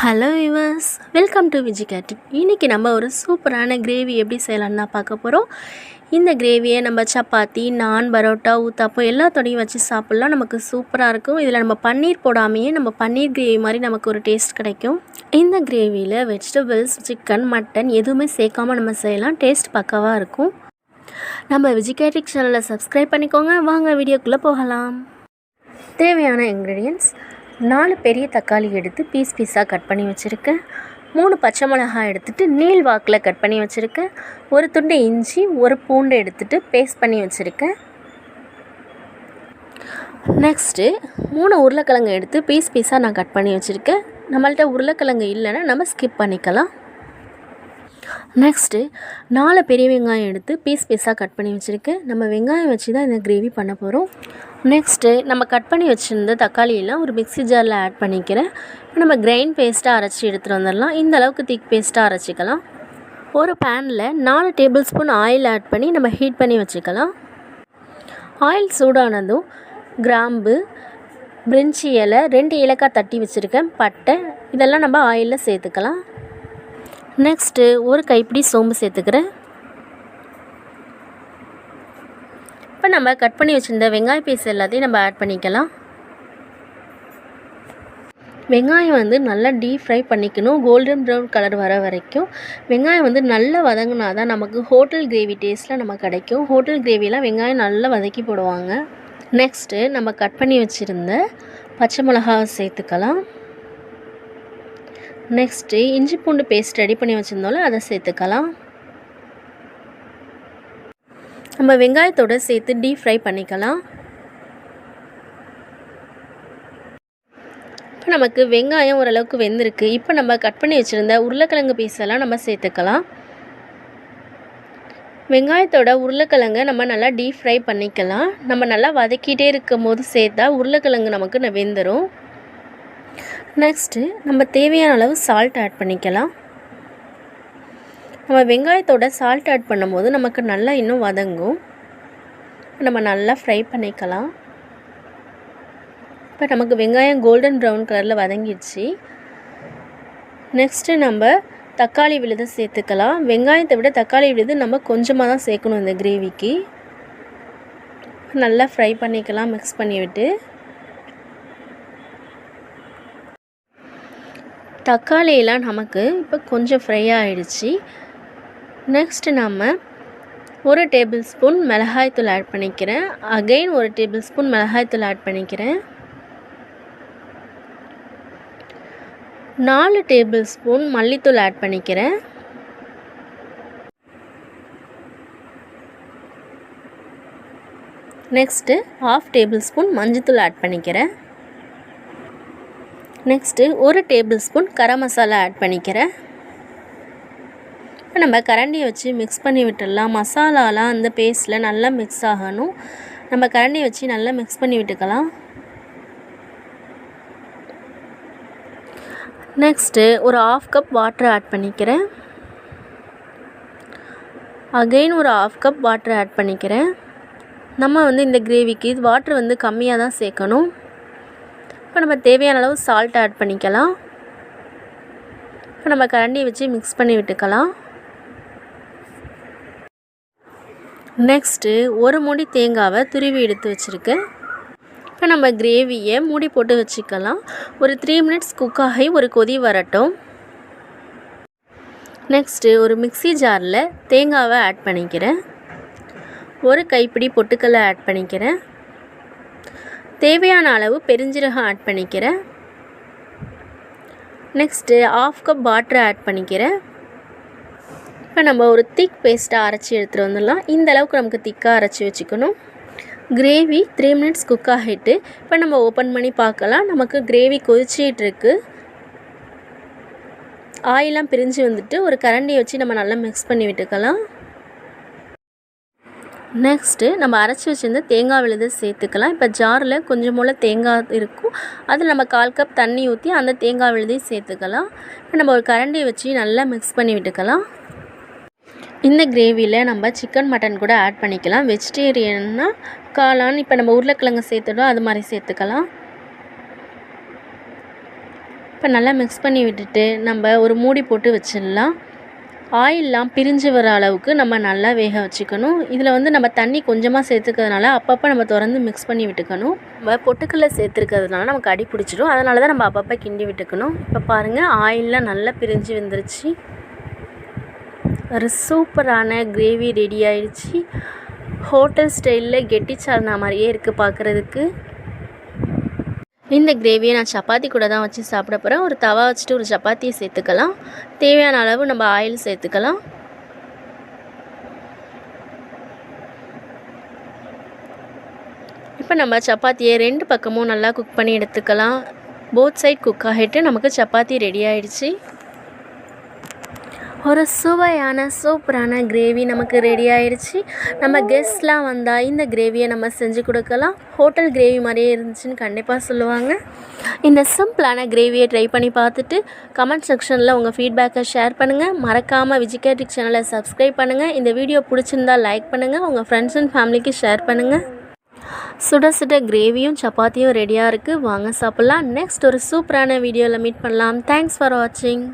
Hello viewers, welcome to VijiCare. இன்றைக்கி நம்ம ஒரு சூப்பரான கிரேவி எப்படி செய்யலான்னு தான் பார்க்க போகிறோம். இந்த கிரேவியை நம்ம சப்பாத்தி, நான், பரோட்டா, ஊத்தாப்பம் எல்லாத்தோடையும் வச்சு சாப்பிட்லாம். நமக்கு சூப்பராக இருக்கும். இதில் நம்ம பன்னீர் போடாமையே நம்ம பன்னீர் கிரேவி மாதிரி நமக்கு ஒரு டேஸ்ட் கிடைக்கும். இந்த கிரேவியில் வெஜிடபிள்ஸ், சிக்கன், மட்டன் எதுவுமே சேர்க்காமல் நம்ம செய்யலாம். டேஸ்ட் பக்காவாக இருக்கும். நம்ம VijiCare சேனலை சப்ஸ்கிரைப் பண்ணிக்கோங்க. வாங்க வீடியோக்குள்ளே போகலாம். தேவையான இன்க்ரீடியன்ட்ஸ்: 4 பெரிய தக்காளி எடுத்து பீஸாக கட் பண்ணி வச்சுருக்கேன். 3 பச்சை மிளகாய் எடுத்துகிட்டு நீள் வாக்கில் கட் பண்ணி வச்சுருக்கேன். ஒரு துண்டு இஞ்சி, ஒரு பூண்டு எடுத்துகிட்டு பேஸ்ட் பண்ணி வச்சுருக்கேன். நெக்ஸ்ட்டு 3 உருளைக்கிழங்கு எடுத்து பீஸாக நான் கட் பண்ணி வச்சுருக்கேன். நம்மள்ட்ட உருளைக்கிழங்கு இல்லைன்னா நம்ம ஸ்கிப் பண்ணிக்கலாம். நெக்ஸ்ட்டு 4 பெரிய வெங்காயம் எடுத்து பீஸாக கட் பண்ணி வச்சுருக்கேன். நம்ம வெங்காயம் வச்சு தான் இந்த கிரேவி பண்ண போகிறோம். நெக்ஸ்ட்டு நம்ம கட் பண்ணி வச்சுருந்த தக்காளியெல்லாம் ஒரு மிக்ஸி ஜாரில் ஆட் பண்ணிக்கிறேன். நம்ம கிரைண்ட் பேஸ்ட்டாக அரைச்சி எடுத்துகிட்டு வந்துடலாம். இந்த அளவுக்கு திக் பேஸ்ட்டாக அரைச்சிக்கலாம். ஒரு பேனில் 4 டேபிள் ஸ்பூன் ஆயில் ஆட் பண்ணி நம்ம ஹீட் பண்ணி வச்சுக்கலாம். ஆயில் சூடானதும் கிராம்பு, பிரிஞ்சி இலை, 2 ஏலக்காய் தட்டி வச்சுருக்கேன், பட்டை இதெல்லாம் நம்ம ஆயிலில் சேர்த்துக்கலாம். நெக்ஸ்ட்டு ஒரு கைப்பிடி சோம்பு சேர்த்துக்கிறேன். இப்போ நம்ம கட் பண்ணி வச்சுருந்த வெங்காய பீஸ் எல்லாத்தையும் நம்ம ஆட் பண்ணிக்கலாம். வெங்காயம் நல்லா டீப் ஃப்ரை பண்ணிக்கணும். கோல்டன் ப்ரௌன் கலர் வர வரைக்கும் வெங்காயம் நல்லா வதங்கினா தான் நமக்கு ஹோட்டல் கிரேவி டேஸ்ட்டில் நமக்கு கிடைக்கும். ஹோட்டல் கிரேவிலாம் வெங்காயம் நல்லா வதக்கி போடுவாங்க. நெக்ஸ்ட்டு நம்ம கட் பண்ணி வச்சுருந்த பச்சை மிளகாவை சேர்த்துக்கலாம். நெக்ஸ்ட்டு இஞ்சி பூண்டு பேஸ்ட் ரெடி பண்ணி வச்சுருந்தோம்ல அதை சேர்த்துக்கலாம். நம்ம வெங்காயத்தோடு சேர்த்து டீப் ஃப்ரை பண்ணிக்கலாம். இப்போ நமக்கு வெங்காயம் ஓரளவுக்கு வெந்திருக்கு. இப்போ நம்ம கட் பண்ணி வச்சுருந்த உருளைக்கிழங்கு பீஸெல்லாம் நம்ம சேர்த்துக்கலாம். வெங்காயத்தோட உருளைக்கிழங்கை நம்ம நல்லா டீப் ஃப்ரை பண்ணிக்கலாம். நம்ம நல்லா வதக்கிட்டே இருக்கும் போது சேர்த்தா உருளைக்கிழங்கு நமக்கு வெந்துடும். நெக்ஸ்ட்டு நம்ம தேவையான அளவு சால்ட் ஆட் பண்ணிக்கலாம். நம்ம வெங்காயத்தோட சால்ட் ஆட் பண்ணும்போது நமக்கு நல்லா இன்னும் வதங்கும். நம்ம நல்லா ஃப்ரை பண்ணிக்கலாம். இப்போ நமக்கு வெங்காயம் கோல்டன் ப்ரௌன் கலரில் வதங்கிடுச்சு. நெக்ஸ்ட்டு நம்ம தக்காளி விழுது சேர்த்துக்கலாம். வெங்காயத்தை விட தக்காளி விழுது நம்ம கொஞ்சமாக தான் சேர்க்கணும் இந்த கிரேவிக்கு. நல்லா ஃப்ரை பண்ணிக்கலாம் மிக்ஸ் பண்ணி விட்டு. தக்காளியெல்லாம் நமக்கு இப்போ கொஞ்சம் ஃப்ரை ஆகிடுச்சு. நெக்ஸ்ட்டு நம்ம 1 டேபிள் ஸ்பூன் மிளகாய்த்தூள் ஆட் பண்ணிக்கிறேன். அகைன் 1 டேபிள் ஸ்பூன் மிளகாய்த்தூள் ஆட் பண்ணிக்கிறேன். 4 டேபிள் ஸ்பூன் மல்லித்தூள் ஆட் பண்ணிக்கிறேன். நெக்ஸ்ட்டு 1/2 டேபிள் ஸ்பூன் மஞ்சத்தூள் ஆட் பண்ணிக்கிறேன். Next 1 table spoon garam masala add பண்ணிக்கிறேன். நம்ம கரண்டியை வச்சு மிக்ஸ் பண்ணி விட்டுடலாம். மசாலாலாம் அந்த பேஸ்ட்டில் நல்லா மிக்ஸ் ஆகணும். நம்ம கரண்டியை வச்சு நல்லா மிக்ஸ் பண்ணி விட்டுக்கலாம். நெக்ஸ்ட்டு ஒரு 1/2 கப் வாட்டர் ஆட் பண்ணிக்கிறேன். அகெயின் ஒரு 1/2 கப் வாட்டர் ஆட் பண்ணிக்கிறேன். நம்ம இந்த கிரேவிக்கு வாட்டர் கம்மியாக தான் சேர்க்கணும். இப்போ நம்ம தேவையான அளவு சால்ட் ஆட் பண்ணிக்கலாம். இப்போ நம்ம கரண்டியை வச்சு மிக்ஸ் பண்ணி விட்டுக்கலாம். நெக்ஸ்ட்டு ஒரு மூடி தேங்காவை துருவி எடுத்து வச்சுருக்கேன். இப்போ நம்ம கிரேவியை மூடி போட்டு வச்சுக்கலாம். ஒரு 3 மினிட்ஸ் குக் ஆகி ஒரு கொதி வரட்டும். நெக்ஸ்ட்டு ஒரு மிக்ஸி ஜாரில் தேங்காவை ஆட் பண்ணிக்கிறேன். ஒரு கைப்பிடி பொட்டுக்கல்லை ஆட் பண்ணிக்கிறேன். தேவையான அளவு பெருஞ்சீரகம் ஆட் பண்ணிக்கிறேன். நெக்ஸ்ட்டு 1/2 கப் வாட்டர் ஆட் பண்ணிக்கிறேன். இப்போ நம்ம ஒரு திக் பேஸ்ட்டாக அரைச்சி எடுத்துகிட்டு வந்துடலாம். இந்த அளவுக்கு நமக்கு திக்காக அரைச்சி வச்சுக்கணும். கிரேவி 3 மினிட்ஸ் குக் ஆகிட்டு இப்போ நம்ம ஓப்பன் பண்ணி பார்க்கலாம். நமக்கு கிரேவி கொதிச்சிட்ருக்கு. ஆயிலாம் பிரிஞ்சு வந்துட்டு ஒரு கரண்டியை வச்சு நம்ம நல்லா மிக்ஸ் பண்ணி விட்டுக்கலாம். நெக்ஸ்ட்டு நம்ம அரைச்சி வச்சுருந்த தேங்காய் விழுது சேர்த்துக்கலாம். இப்போ ஜாரில் கொஞ்சம் போல் தேங்காய் இருக்கும். அதில் நம்ம 1/4 கப் தண்ணி ஊற்றி அந்த தேங்காய் விழுதையும் சேர்த்துக்கலாம். இப்போ நம்ம ஒரு கரண்டியை வச்சு நல்லா மிக்ஸ் பண்ணி விட்டுக்கலாம். இந்த கிரேவியில் நம்ம சிக்கன், மட்டன் கூட ஆட் பண்ணிக்கலாம். வெஜிடேரியன்னா காளான், இப்போ நம்ம உருளைக்கிழங்கு சேர்த்துட்டோம் அது மாதிரி சேர்த்துக்கலாம். இப்போ இப்போ நல்லா மிக்ஸ் பண்ணி விட்டுட்டு நம்ம ஒரு மூடி போட்டு வச்சிடலாம். ஆயிலெலாம் பிரிஞ்சு வர அளவுக்கு நம்ம நல்லா வேக வச்சுக்கணும். இதில் வந்து நம்ம தண்ணி கொஞ்சமாக சேர்த்துக்கிறதுனால அப்பப்போ நம்ம திறந்து மிக்ஸ் பண்ணி விட்டுக்கணும். நம்ம பொட்டுக்கல்ல சேர்த்துருக்கிறதுனால நமக்கு அடி பிடிச்சிடும். அதனால தான் நம்ம அப்பப்போ கிண்டி விட்டுக்கணும். இப்போ பாருங்கள் ஆயிலெலாம் நல்லா பிரிஞ்சு வந்துருச்சு. ஒரு சூப்பரான கிரேவி ரெடி ஆயிடுச்சு. ஹோட்டல் ஸ்டைலில் கெட்டி சால்னா மாதிரியே இருக்குது பார்க்குறதுக்கு. இந்த கிரேவியை நான் சப்பாத்தி கூட தான் வச்சு சாப்பிட போகிறேன். ஒரு தவா வச்சுட்டு ஒரு சப்பாத்தியை சேர்த்துக்கலாம். தேவையான அளவு நம்ம ஆயில் சேர்த்துக்கலாம். இப்போ நம்ம சப்பாத்தியை 2 பக்கமும் நல்லா குக் பண்ணி எடுத்துக்கலாம். போத் சைட் குக் ஆகிட்டு நமக்கு சப்பாத்தி ரெடி ஆகிடுச்சு. ஒரு சுவையான சூப்பரான கிரேவி நமக்கு ரெடி ஆயிடுச்சு. நம்ம கெஸ்ட்லாம் வந்தால் இந்த கிரேவியை நம்ம செஞ்சு கொடுக்கலாம். ஹோட்டல் கிரேவி மாதிரியே இருந்துச்சுன்னு கண்டிப்பாக சொல்லுவாங்க. இந்த சிம்பிளான கிரேவியை ட்ரை பண்ணி பார்த்துட்டு கமெண்ட் செக்ஷனில் உங்கள் ஃபீட்பேக்கை ஷேர் பண்ணுங்கள். மறக்காமல் விஜிகேர் சேனலை சப்ஸ்கிரைப் பண்ணுங்கள். இந்த வீடியோ பிடிச்சிருந்தால் லைக் பண்ணுங்கள். உங்கள் ஃப்ரெண்ட்ஸ் அண்ட் ஃபேமிலிக்கு ஷேர் பண்ணுங்கள். சுட சுட கிரேவியும் சப்பாத்தியும் ரெடியாக இருக்குது. வாங்க சாப்பிட்லாம். நெக்ஸ்ட் ஒரு சூப்பரான வீடியோவில் மீட் பண்ணலாம். தேங்க்ஸ் ஃபார் வாட்சிங்.